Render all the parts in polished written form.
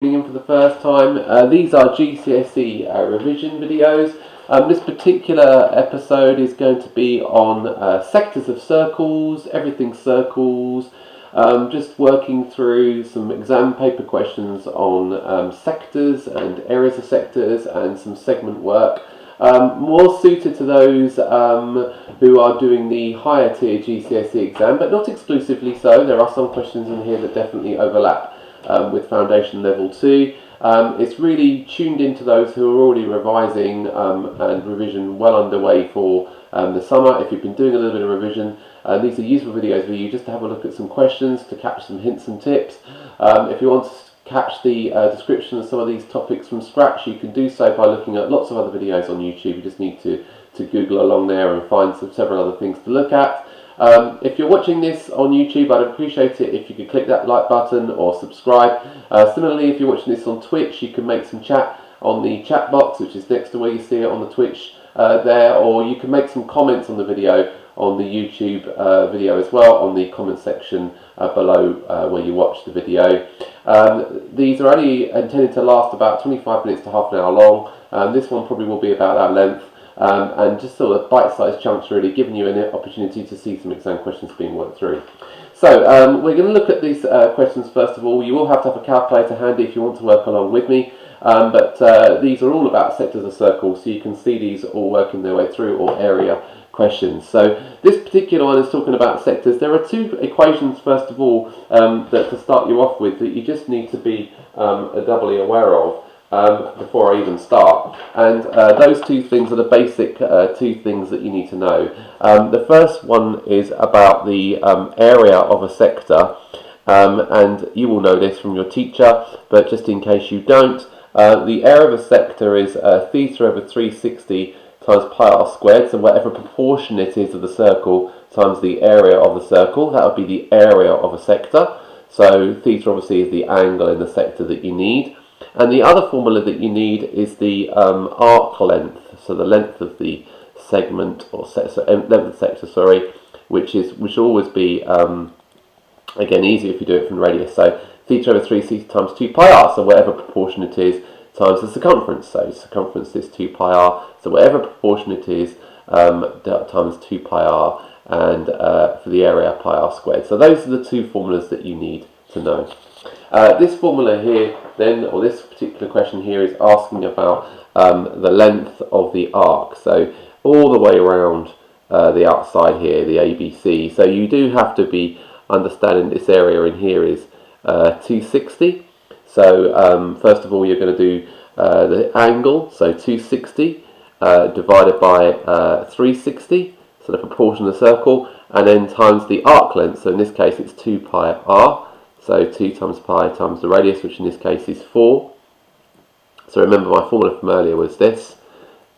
In for the first time. These are GCSE revision videos. This particular episode is going to be on sectors of circles, everything circles, just working through some exam paper questions on sectors and areas of sectors and some segment work. More suited to those who are doing the higher tier GCSE exam, but not exclusively so. There are some questions in here that definitely overlap with Foundation Level 2. It's really tuned into those who are already revising and revision well underway for the summer. If you've been doing a little bit of revision, these are useful videos for you just to have a look at some questions, to catch some hints and tips. If you want to catch the description of some of these topics from scratch, you can do so by looking at lots of other videos on YouTube. You just need to Google along there and find several other things to look at. If you're watching this on YouTube, I'd appreciate it if you could click that like button or subscribe. Similarly, if you're watching this on Twitch, you can make some chat on the chat box, which is next to where you see it on the Twitch there, or you can make some comments on the video on the YouTube video as well, on the comment section below where you watch the video. These are only intended to last about 25 minutes to half an hour long. This one probably will be about that length. And just sort of bite-sized chunks, really, giving you an opportunity to see some exam questions being worked through. So we're going to look at these questions first of all. You will have to have a calculator handy if you want to work along with me, but these are all about sectors of circles, so you can see these all working their way through, or area questions. So this particular one is talking about sectors. There are two equations, first of all, that to start you off with, that you just need to be doubly aware of. Before I even start, and those two things are the basic two things that you need to know. The first one is about the area of a sector, and you will know this from your teacher, but just in case you don't, the area of a sector is theta over 360 times pi r squared, so whatever proportion it is of the circle times the area of the circle, that would be the area of a sector. So theta obviously is the angle in the sector that you need. And the other formula that you need is the arc length, so the length of the segment, or length of the sector, sorry, which will always be, again, easier if you do it from radius. So theta over 360 times 2 pi r, so whatever proportion it is, times the circumference. So circumference is 2 pi r, so whatever proportion it is, times 2 pi r, and for the area, pi r squared. So those are the two formulas that you need to know. This formula here, then, or this particular question here, is asking about the length of the arc, so all the way around the outside here, the ABC. So you do have to be understanding this area in here is 260. So first of all, you're going to do the angle, so 260 divided by 360, so the proportion of the circle, and then times the arc length. So in this case, it's 2 pi r. So 2 times pi times the radius, which in this case is 4. So remember, my formula from earlier was this.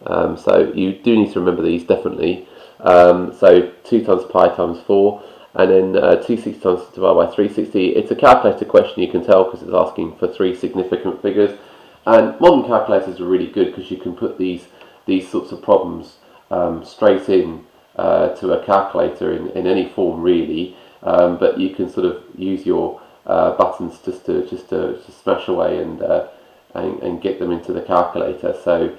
So you do need to remember these, definitely. So 2 times pi times 4, and then 260 times divided by 360. It's a calculator question, you can tell, because it's asking for 3 significant figures. And modern calculators are really good because you can put these sorts of problems straight in to a calculator in any form, really. But you can sort of use your buttons just to smash away and get them into the calculator. So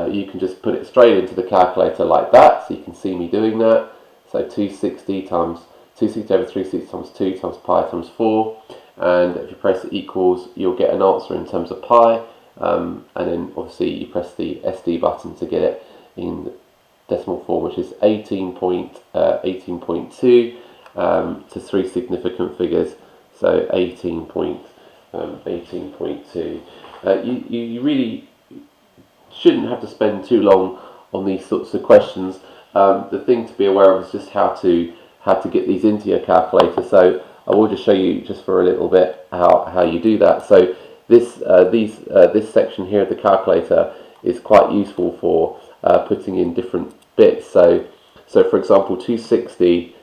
you can just put it straight into the calculator like that. So you can see me doing that. So 260 times 260 over 360 times 2 times pi times 4, and if you press equals, you'll get an answer in terms of pi. And then obviously you press the SD button to get it in decimal form, which is 18.2 to 3 significant figures. So 18.2. You really shouldn't have to spend too long on these sorts of questions. The thing to be aware of is just how to get these into your calculator. So I will just show you just for a little bit how you do that. So this section here of the calculator is quite useful for putting in different bits. So for example, 260.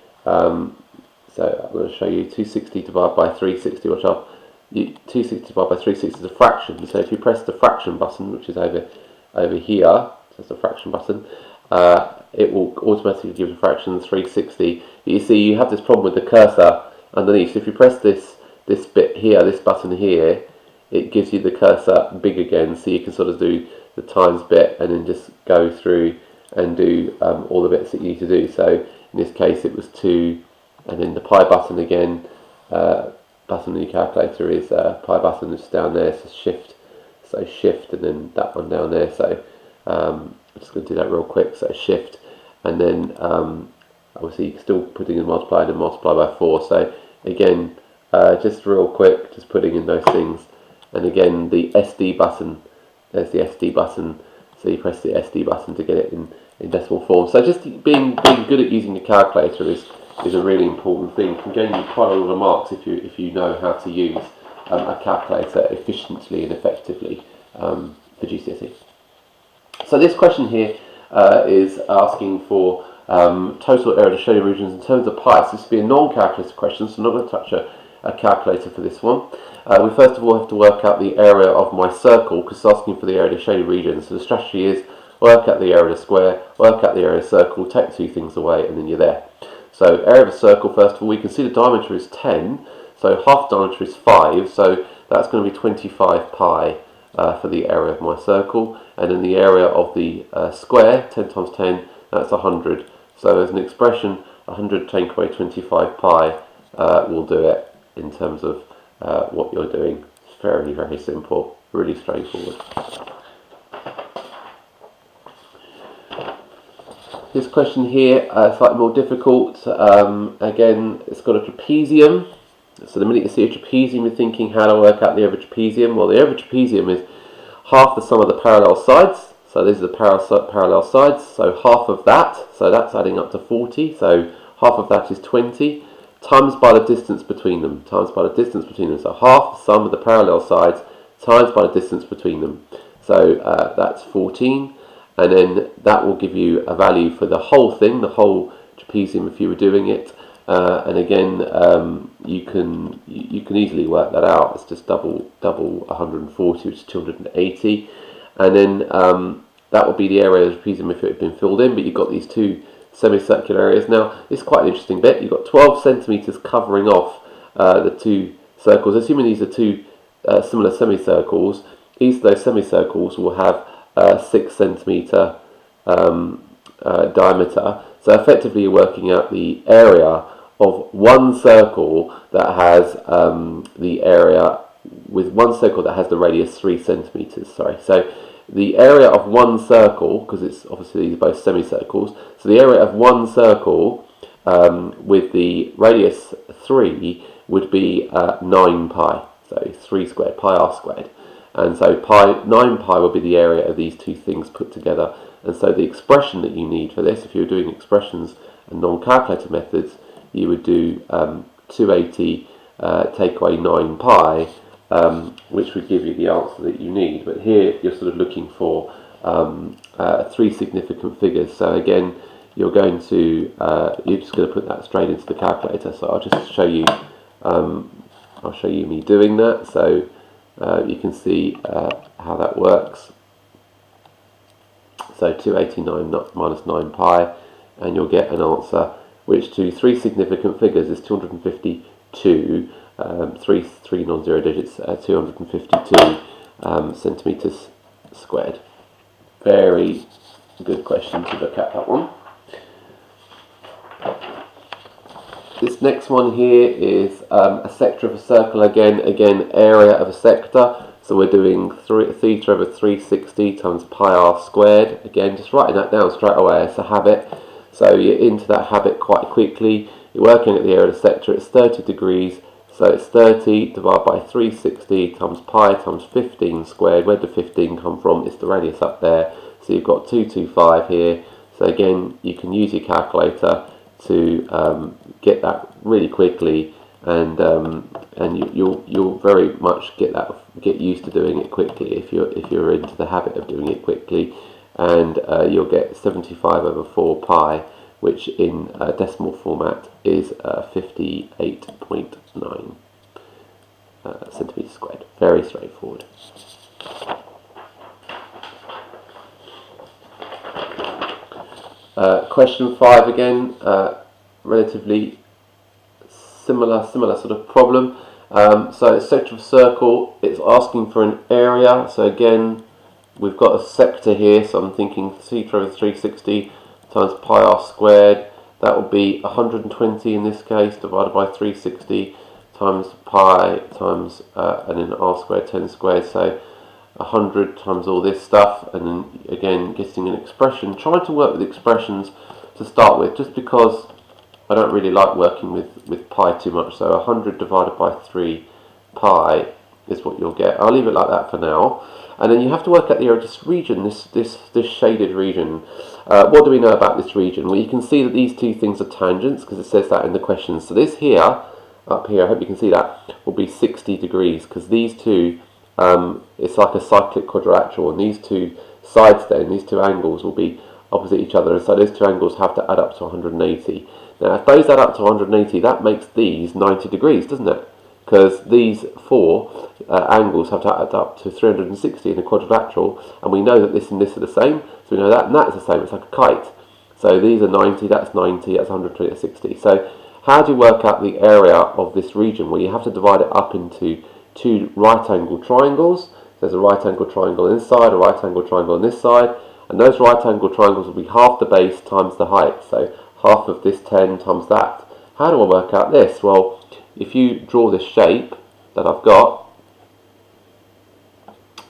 So I'm going to show you 260 divided by 360, which 260 divided by 360 is a fraction. So if you press the fraction button, which is over here, so it's the fraction button, it will automatically give a fraction 360. But you see, you have this problem with the cursor underneath. So if you press this bit here, this button here, it gives you the cursor big again, so you can sort of do the times bit and then just go through and do all the bits that you need to do. So in this case it was 2, and then the pi button again, button in your calculator is pi button is down there, so shift, and then that one down there. So I'm just going to do that real quick. So shift, and then obviously you're still putting in multiply and multiply by 4. So again, just real quick, just putting in those things, and again the SD button. There's the SD button. So you press the SD button to get it in decimal form. So just being good at using the calculator is a really important thing. It can gain you quite a lot of marks if you know how to use a calculator efficiently and effectively for GCSE. So this question here is asking for total area of shaded regions in terms of pi. So this will be a non-calculator question, so I'm not going to touch a calculator for this one. We first of all have to work out the area of my circle, because it's asking for the area of shaded regions. So the strategy is work out the area of the square, work out the area of the circle, take 2 things away, and then you're there. So area of a circle, first of all, we can see the diameter is 10, so half diameter is 5, so that's going to be 25 pi for the area of my circle, and then the area of the square, 10 times 10, that's 100. So as an expression, 100 take away 25 pi will do it in terms of what you're doing. It's very, very simple, really straightforward. This question here is slightly more difficult. Again, it's got a trapezium. So the minute you see a trapezium, you're thinking, how do I work out the area of a trapezium? Well, the area of a trapezium is half the sum of the parallel sides. So these are the parallel sides. So half of that, so that's adding up to 40. So half of that is 20, times by the distance between them. Times by the distance between them. So half the sum of the parallel sides times by the distance between them. So that's 14. And then that will give you a value for the whole thing, the whole trapezium, if you were doing it. And again, you can easily work that out. It's just double 140, which is 280. And then that would be the area of the trapezium if it had been filled in. But you've got these 2 semicircular areas. Now, it's quite an interesting bit. You've got 12 centimetres covering off the 2 circles. Assuming these are 2 similar semicircles, each of those semicircles will have 6 centimetre diameter. So effectively you're working out the area of one circle that has the area with one circle that has the radius 3 centimetres. So the area of one circle, because it's obviously these are both semicircles, so the area of one circle with the radius 3 would be 9 pi. So 3 squared, pi r squared. And so 9 pi will be the area of these 2 things put together. And so the expression that you need for this, if you're doing expressions and non-calculator methods, you would do 280 take away 9 pi, which would give you the answer that you need. But here you're sort of looking for 3 significant figures. So again, you're just going to put that straight into the calculator. So I'll just show you. I'll show you me doing that. So you can see how that works. So 289 minus 9 pi, and you'll get an answer which to 3 significant figures is 252, 3 non-zero digits, 252 centimetres squared. Very good question to look at, that one. This next one here is a sector of a circle again, area of a sector. So we're doing theta over 360 times pi r squared. Again, just writing that down straight away, it's a habit. So you're into that habit quite quickly. You're working at the area of the sector, it's 30 degrees. So it's 30 divided by 360 times pi times 15 squared. Where did 15 come from? It's the radius up there. So you've got 225 here. So again, you can use your calculator to get that really quickly, and you'll very much get used to doing it quickly if you're into the habit of doing it quickly, and you'll get 75 over 4 pi, which in decimal format is 58.9 centimetres squared. Very straightforward. Question 5 again, relatively similar sort of problem. So it's sector of a circle, it's asking for an area. So again, we've got a sector here, so I'm thinking theta over 360 times pi r squared. That would be 120 in this case, divided by 360 times pi times, and then r squared, 10 squared, so 100 times all this stuff, and then again getting an expression. Trying to work with expressions to start with, just because I don't really like working with pi too much. So 100 divided by 3 pi is what you'll get. I'll leave it like that for now. And then you have to work out the area of this region, this shaded region. What do we know about this region? Well, you can see that these two things are tangents, because it says that in the question. So this here, up here, I hope you can see that, will be 60 degrees, because these two, it's like a cyclic quadrilateral, and these two sides then, these two angles will be opposite each other, and so those two angles have to add up to 180. Now, if those add up to 180, that makes these 90 degrees, doesn't it? Because these four angles have to add up to 360 in a quadrilateral, and we know that this and this are the same, so we know that and that is the same. It's like a kite. So these are 90, that's 90, that's 120, that's 60. So how do you work out the area of this region? Well, you have to divide it up into two right-angled triangles. There's a right-angled triangle on this side, a right-angled triangle on this side, and those right-angled triangles will be half the base times the height. So half of this 10 times that. How do I work out this? Well, if you draw this shape that I've got,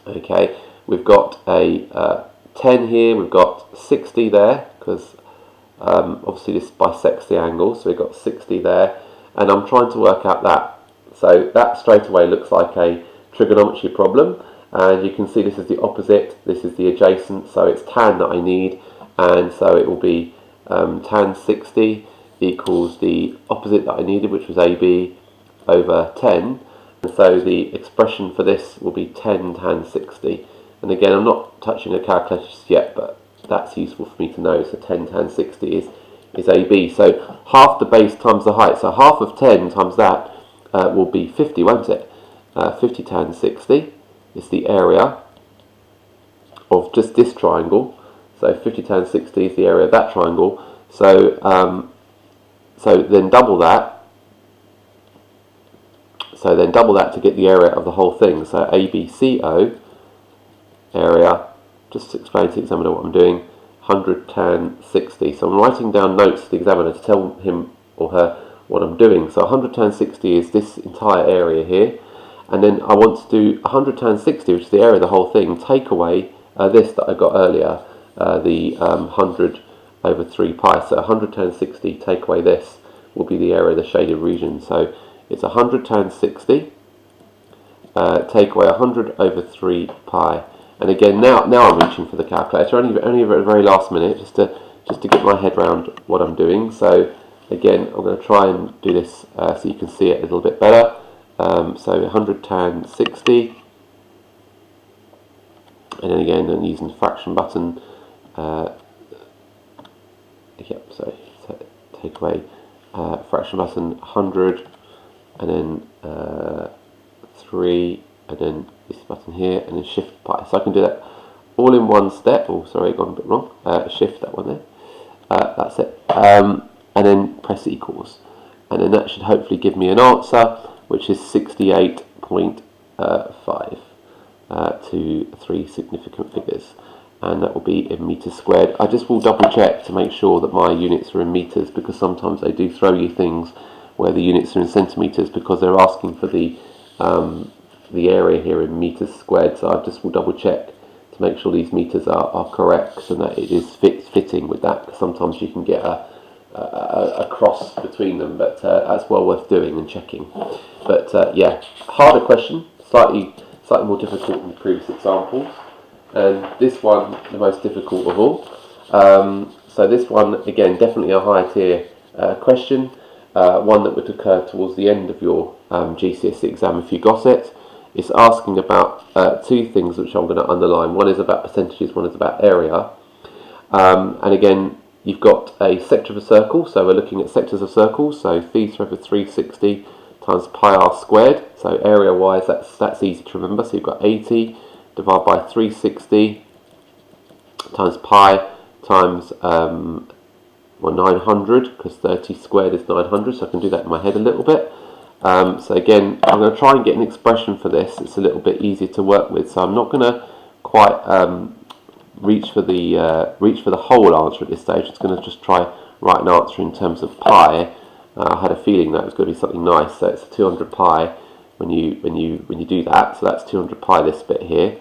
okay, we've got a 10 here, we've got 60 there, because obviously this bisects the angle, so we've got 60 there, and I'm trying to work out that. So that straight away looks like a trigonometry problem, and you can see this is the opposite, this is the adjacent, so it's tan that I need, and so it will be tan 60 equals the opposite that I needed, which was AB over 10, and so the expression for this will be 10 tan 60. And again, I'm not touching a calculator just yet, but that's useful for me to know. So 10 tan 60 is AB. So half the base times the height. So half of 10 times that will be 50, won't it? 50 tan 60 is the area of just this triangle. So 50 tan 60 is the area of that triangle. So so then double that. So then double that to get the area of the whole thing. So ABCO area, just to explain to the examiner what I'm doing, 100 tan 60. So I'm writing down notes to the examiner to tell him or her what I'm doing. So 100 tan 60 is this entire area here. And then I want to do 100 tan 60, which is the area of the whole thing, take away this that I got earlier, the 100 over 3 pi. So 100 tan 60, take away this, will be the area of the shaded region. So it's 100 tan 60, take away 100 over 3 pi. And again, now I'm reaching for the calculator, only at the very last minute, just to get my head around what I'm doing. So again, I'm going to try and do this so you can see it a little bit better. So 100 tan 60, and then again, I'm using the fraction button. Yep, so take away fraction button, 100, and then 3, and then this button here, and then shift pi. So I can do that all in one step. Oh, sorry, gone a bit wrong. Shift that one there. That's it. And then press equals, and then that should hopefully give me an answer, which is 68.5 to 3 significant figures, and that will be in meters squared. I just will double check to make sure that my units are in meters, because sometimes they do throw you things where the units are in centimeters, because they're asking for the area here in meters squared. So I just will double check to make sure these meters are correct and that it is fitting with that, because sometimes you can get a cross between them, but that's well worth doing and checking. But yeah, harder question, slightly more difficult than the previous examples, and this one the most difficult of all. So this one, again, definitely a higher tier question, one that would occur towards the end of your GCSE exam if you got it. It's asking about two things which I'm going to underline. One is about percentages, one is about area. And again, you've got a sector of a circle, so we're looking at sectors of circles. So theta over 360 times pi r squared. So area wise, that's easy to remember. So you've got 80 divided by 360 times pi times 900, because 30 squared is 900. So I can do that in my head a little bit. So again, I'm going to try and get an expression for this. It's a little bit easier to work with, so I'm not going to quite reach for the whole answer at this stage. It's going to just try write an answer in terms of pi. I had a feeling that it was going to be something nice. So it's 200 pi when you do that. So that's 200 pi this bit here.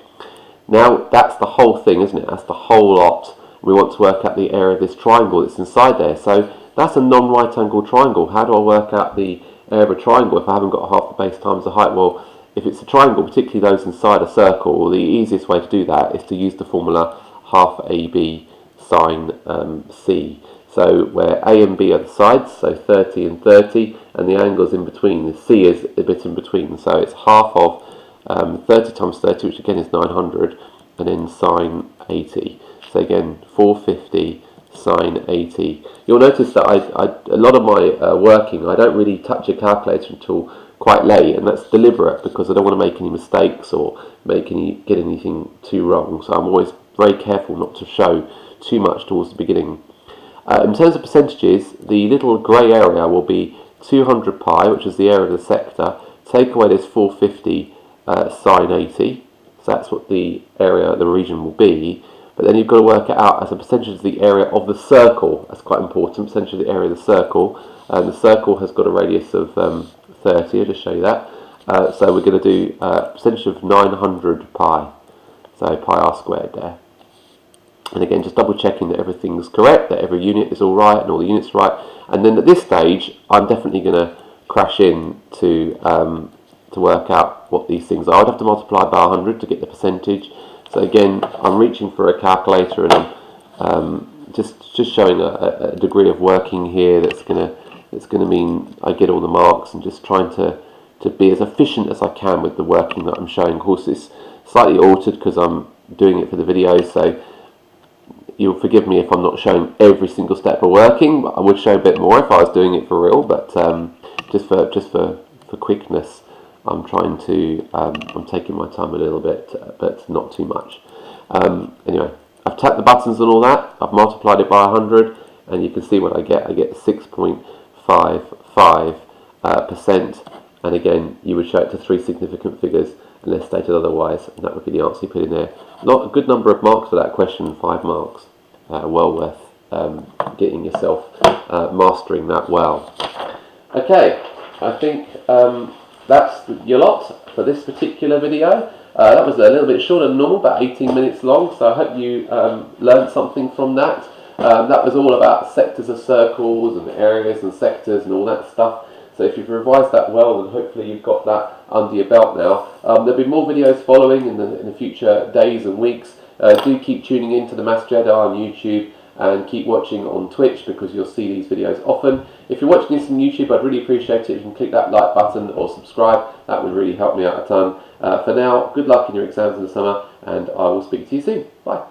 Now that's the whole thing, isn't it? That's the whole lot. We want to work out the area of this triangle that's inside there. So that's a non-right angle triangle. How do I work out the area of a triangle if I haven't got half the base times the height? Well, if it's a triangle, particularly those inside a circle, the easiest way to do that is to use the formula half AB sine C. So where A and B are the sides, so 30 and 30, and the angle's in between. The C is a bit in between, so it's half of 30 times 30, which again is 900, and then sine 80. So again, 450 sine 80. You'll notice that a lot of my working, I don't really touch a calculator until quite late, and that's deliberate because I don't want to make any mistakes or get anything too wrong. So I'm always very careful not to show too much towards the beginning. In terms of percentages, the little grey area will be 200 pi, which is the area of the sector. Take away this 450 sine 80, so that's what the area, the region will be. But then you've got to work it out as a percentage of the area of the circle. That's quite important, percentage of the area of the circle. And the circle has got a radius of 30, I'll just show you that. So we're going to do percentage of 900 pi, so pi r squared there. And again, just double checking that everything's correct, that every unit is all right and all the units are right. And then at this stage, I'm definitely going to crash in to work out what these things are. I'd have to multiply by 100 to get the percentage. So again, I'm reaching for a calculator, and I'm just showing a degree of working here that's gonna mean I get all the marks, and just trying to be as efficient as I can with the working that I'm showing. Of course, it's slightly altered because I'm doing it for the video, so you'll forgive me if I'm not showing every single step of working. I would show a bit more if I was doing it for real, but just for quickness, I'm trying to I'm taking my time a little bit, but not too much. Anyway, I've tapped the buttons and all that. I've multiplied it by 100, and you can see what I get. I get 6.55%. And again, you would show it to 3 significant figures unless stated otherwise, and that would be the answer you put in there. A good number of marks for that question, 5 marks. Well worth getting yourself mastering that well. Okay, I think that's your lot for this particular video. That was a little bit shorter than normal, about 18 minutes long, so I hope you learned something from that. That was all about sectors of circles and areas and sectors and all that stuff. So if you've revised that well, then hopefully you've got that under your belt now. There'll be more videos following in the future days and weeks. Do keep tuning in to the Maths Jedi on YouTube, and keep watching on Twitch because you'll see these videos often. If you're watching this on YouTube, I'd really appreciate it if you can click that like button or subscribe. That would really help me out a ton. For now, good luck in your exams in the summer, and I will speak to you soon. Bye.